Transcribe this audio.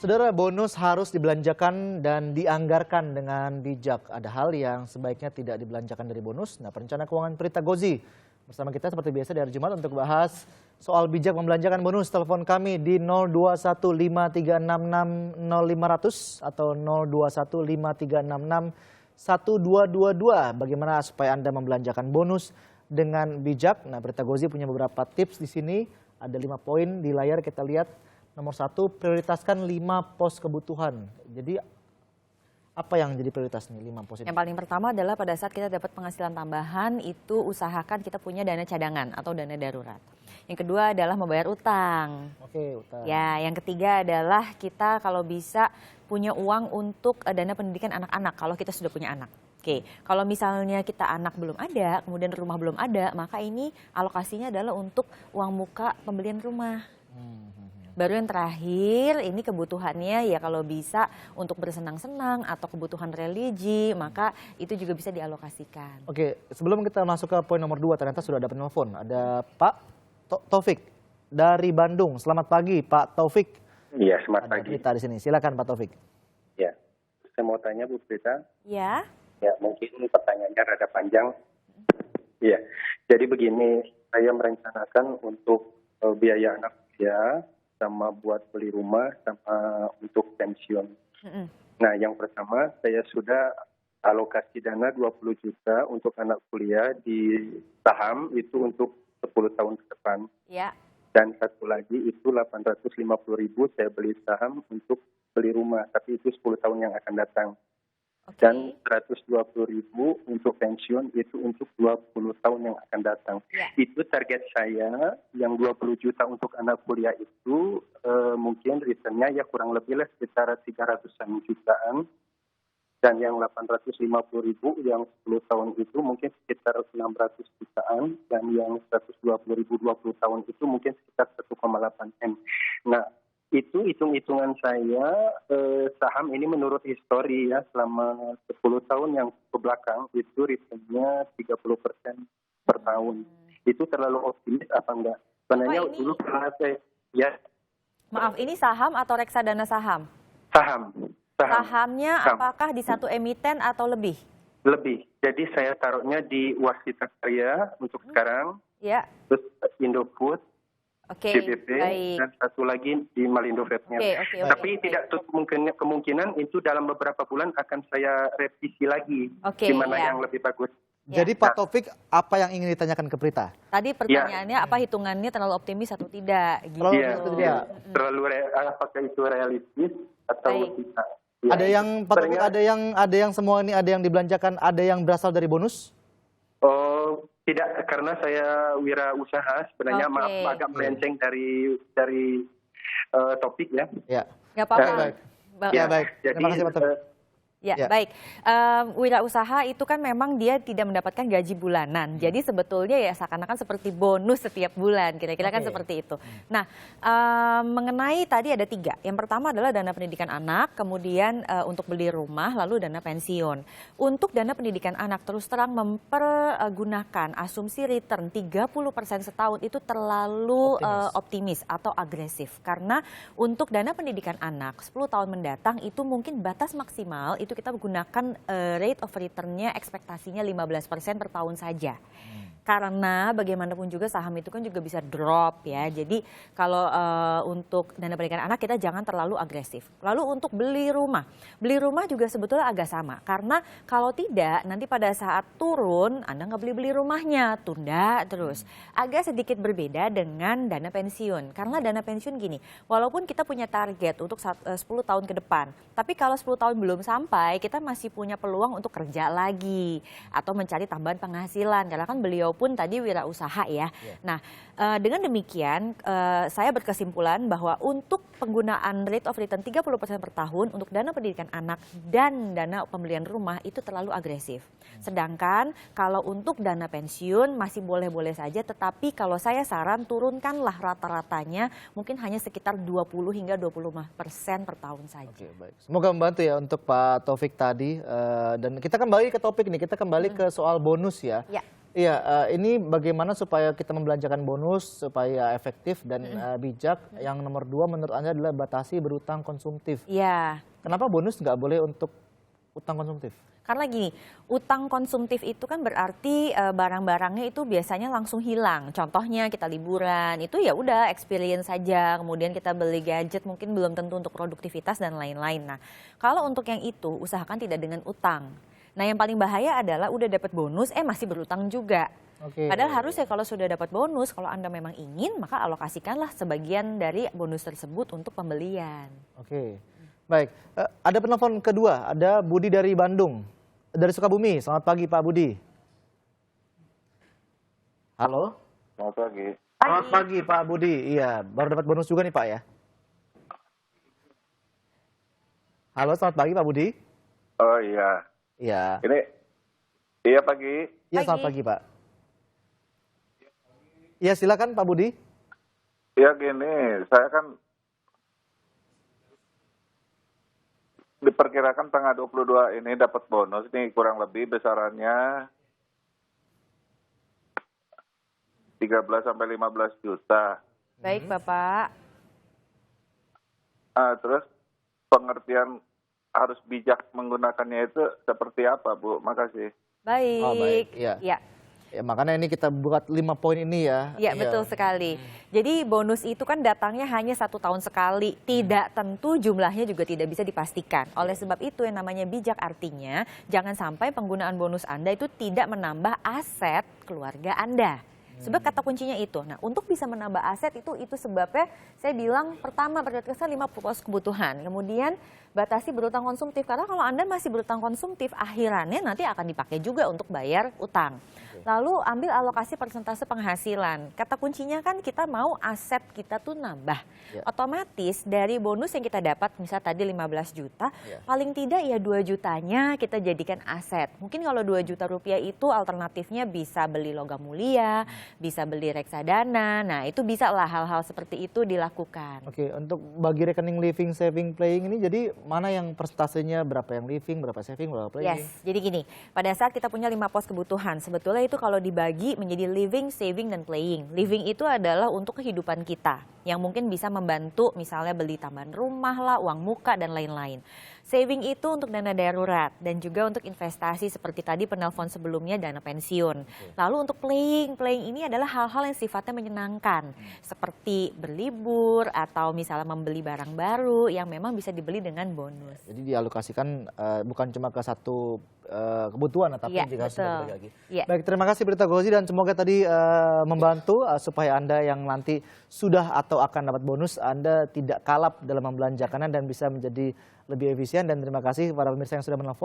Saudara, bonus harus dibelanjakan dan dianggarkan dengan bijak. Ada hal yang sebaiknya tidak dibelanjakan dari bonus. Nah, perencana keuangan Prita Gozi bersama kita seperti biasa di hari Jumat untuk bahas soal bijak membelanjakan bonus. Telepon kami di 021536600500 atau 0215366122. Bagaimana supaya Anda membelanjakan bonus dengan bijak? Nah, Prita Gozi punya beberapa tips di sini. Ada 5 poin di layar, kita lihat. Nomor 1, prioritaskan 5 pos kebutuhan. Jadi apa yang jadi prioritas nih 5 pos ini? Yang paling pertama adalah pada saat kita dapat penghasilan tambahan, itu usahakan kita punya dana cadangan atau dana darurat. Yang kedua adalah membayar utang. Oke, utang. Ya, yang ketiga adalah kita kalau bisa punya uang untuk dana pendidikan anak-anak kalau kita sudah punya anak. Oke, kalau misalnya kita anak belum ada, kemudian rumah belum ada, maka ini alokasinya adalah untuk uang muka pembelian rumah. Baru yang terakhir, ini kebutuhannya ya kalau bisa untuk bersenang-senang atau kebutuhan religi, maka itu juga bisa dialokasikan. Oke, sebelum kita masuk ke poin nomor 2, ternyata sudah ada penelpon. Ada Pak Taufik dari Bandung. Selamat pagi, Pak Taufik. Iya, selamat pagi. Prita di sini. Silakan Pak Taufik. Ya, saya mau tanya Bu Prita. Ya. Ya, mungkin pertanyaannya rada panjang. Iya, jadi begini, saya merencanakan untuk biaya anak saya, sama buat beli rumah, sama untuk pensiun. Nah, yang pertama saya sudah alokasi dana 20 juta untuk anak kuliah di saham itu untuk 10 tahun ke depan. Ya. Dan satu lagi itu 850.000 saya beli saham untuk beli rumah, tapi itu 10 tahun yang akan datang. Okay. Dan 120.000 untuk pensiun itu untuk 20 tahun yang akan datang. Ya. Itu target saya, yang 20 juta untuk anak kuliah itu mungkin returnnya ya kurang lebih lah sekitar 300-an jutaan. Dan yang 850.000 yang 10 tahun itu mungkin sekitar 600 jutaan. Dan yang 120.000 20 tahun itu mungkin sekitar 1,8 M. Nah, itu hitung-hitungan saya, saham ini menurut histori ya selama 10 tahun yang ke belakang itu returnnya 30% per tahun. Itu terlalu optimis apa enggak? Sebenarnya dulu pernah saya, ya. Maaf, ini saham atau reksadana saham? Saham. Sahamnya apakah di satu emiten atau lebih? Lebih. Jadi saya taruhnya di Wasita Karya untuk sekarang, Ya. terus Indofood, Oke, CBP, baik. dan satu lagi di Malindo Vetnya. Tapi tidak tutup kemungkinan itu dalam beberapa bulan akan saya revisi lagi, di mana yang lebih bagus. Jadi Pak Taufik, apa yang ingin ditanyakan ke Prita? Tadi pertanyaannya apa hitungannya terlalu optimis atau tidak? Gitu. Terlalu apakah itu realistis atau tidak? Ya. Ada yang Pak Taufik, ada yang semua ini ada yang dibelanjakan, ada yang berasal dari bonus? Oh, tidak, karena saya wirausaha sebenarnya. Maaf agak melenceng dari topik ya. Ya. Nggak apa-apa. Baik. Terima kasih Pak Taufik. Ya, baik. Wirausaha itu kan memang dia tidak mendapatkan gaji bulanan. Jadi sebetulnya ya seakan-akan seperti bonus setiap bulan, kira-kira kan seperti itu. Nah, mengenai tadi ada 3. Yang pertama adalah dana pendidikan anak, kemudian untuk beli rumah, lalu dana pensiun. Untuk dana pendidikan anak terus terang mempergunakan asumsi return 30% setahun itu terlalu optimis atau agresif. Karena untuk dana pendidikan anak 10 tahun mendatang itu mungkin batas maksimal itu kita menggunakan rate of return-nya ekspektasinya 15% per tahun saja. Karena bagaimanapun juga saham itu kan juga bisa drop ya. Jadi kalau untuk dana pendidikan anak kita jangan terlalu agresif. Lalu untuk beli rumah juga sebetulnya agak sama. Karena kalau tidak nanti pada saat turun Anda nggak beli rumahnya, tunda terus. Agak sedikit berbeda dengan dana pensiun. Karena dana pensiun gini, walaupun kita punya target untuk 10 tahun ke depan, tapi kalau 10 tahun belum sampai kita masih punya peluang untuk kerja lagi atau mencari tambahan penghasilan. Karena kan beliau pun tadi wirausaha ya. Nah, dengan demikian saya berkesimpulan bahwa untuk penggunaan rate of return 30% per tahun untuk dana pendidikan anak dan dana pembelian rumah itu terlalu agresif. Sedangkan kalau untuk dana pensiun masih boleh-boleh saja, tetapi kalau saya saran turunkanlah rata-ratanya mungkin hanya sekitar 20 hingga 25% per tahun saja. Oke, baik. Semoga membantu ya untuk Pak Taufik tadi. Dan kita kembali ke topik nih, kita kembali ke soal bonus ya. Iya, ini bagaimana supaya kita membelanjakan bonus supaya efektif dan bijak. Yang nomor 2 menurut Anda adalah batasi berutang konsumtif. Iya. Kenapa bonus nggak boleh untuk utang konsumtif? Karena gini, utang konsumtif itu kan berarti barang-barangnya itu biasanya langsung hilang. Contohnya kita liburan, itu ya udah experience saja. Kemudian kita beli gadget mungkin belum tentu untuk produktivitas dan lain-lain. Nah, kalau untuk yang itu usahakan tidak dengan utang. Nah, yang paling bahaya adalah udah dapat bonus, masih berutang juga. Oke. Padahal harusnya kalau sudah dapat bonus, kalau Anda memang ingin, maka alokasikanlah sebagian dari bonus tersebut untuk pembelian. Oke, baik. Ada penelpon kedua, ada Budi dari Bandung, dari Sukabumi. Selamat pagi Pak Budi. Halo. Selamat pagi. Selamat pagi Pak Budi. Iya, baru dapat bonus juga nih Pak ya. Halo, selamat pagi Pak Budi. Oh iya, Iya. Iya pagi. Iya, selamat pagi Pak. Iya, silakan Pak Budi. Ya gini, saya kan diperkirakan tanggal 22 ini dapat bonus nih kurang lebih besarannya 13 sampai 15 juta. Baik, Bapak. Terus pengertian harus bijak menggunakannya itu seperti apa, Bu? Makasih. Baik. Oh, baik. Iya. Ya. Ya, makanya ini kita buat 5 poin ini ya. Ya, betul sekali. Jadi bonus itu kan datangnya hanya 1 tahun sekali. Tidak tentu jumlahnya juga tidak bisa dipastikan. Oleh sebab itu yang namanya bijak artinya jangan sampai penggunaan bonus Anda itu tidak menambah aset keluarga Anda. Sebab kata kuncinya itu. Nah, untuk bisa menambah aset itu sebabnya saya bilang pertama prioritasnya 5 pos kebutuhan. Kemudian batasi berutang konsumtif. Karena kalau Anda masih berutang konsumtif, akhirannya nanti akan dipakai juga untuk bayar utang. Lalu ambil alokasi persentase penghasilan. Kata kuncinya kan kita mau aset kita tuh nambah. Ya. Otomatis dari bonus yang kita dapat misalnya tadi 15 juta, paling tidak ya 2 jutanya kita jadikan aset. Mungkin kalau 2 juta rupiah itu alternatifnya bisa beli logam mulia, bisa beli reksadana. Nah, itu bisa lah hal-hal seperti itu dilakukan. Oke, untuk bagi rekening living, saving, playing ini jadi mana yang persentasenya, berapa yang living, berapa saving, berapa playing? Yes, jadi gini, pada saat kita punya 5 pos kebutuhan, sebetulnya itu kalau dibagi menjadi living, saving, dan playing. Living itu adalah untuk kehidupan kita, yang mungkin bisa membantu misalnya beli tambahan rumah lah, uang muka, dan lain-lain. Saving itu untuk dana darurat dan juga untuk investasi seperti tadi penelpon sebelumnya dana pensiun. Lalu untuk playing ini adalah hal-hal yang sifatnya menyenangkan. Seperti berlibur atau misalnya membeli barang baru yang memang bisa dibeli dengan bonus. Jadi dialokasikan bukan cuma ke satu kebutuhan, tapi Iya, juga betul. sudah berbagi. Iya. Baik, terima kasih Berita Gozi dan semoga tadi membantu supaya Anda yang nanti sudah atau akan dapat bonus, Anda tidak kalap dalam membelanjakannya dan bisa menjadi lebih efisien. Dan terima kasih kepada pemirsa yang sudah menelpon.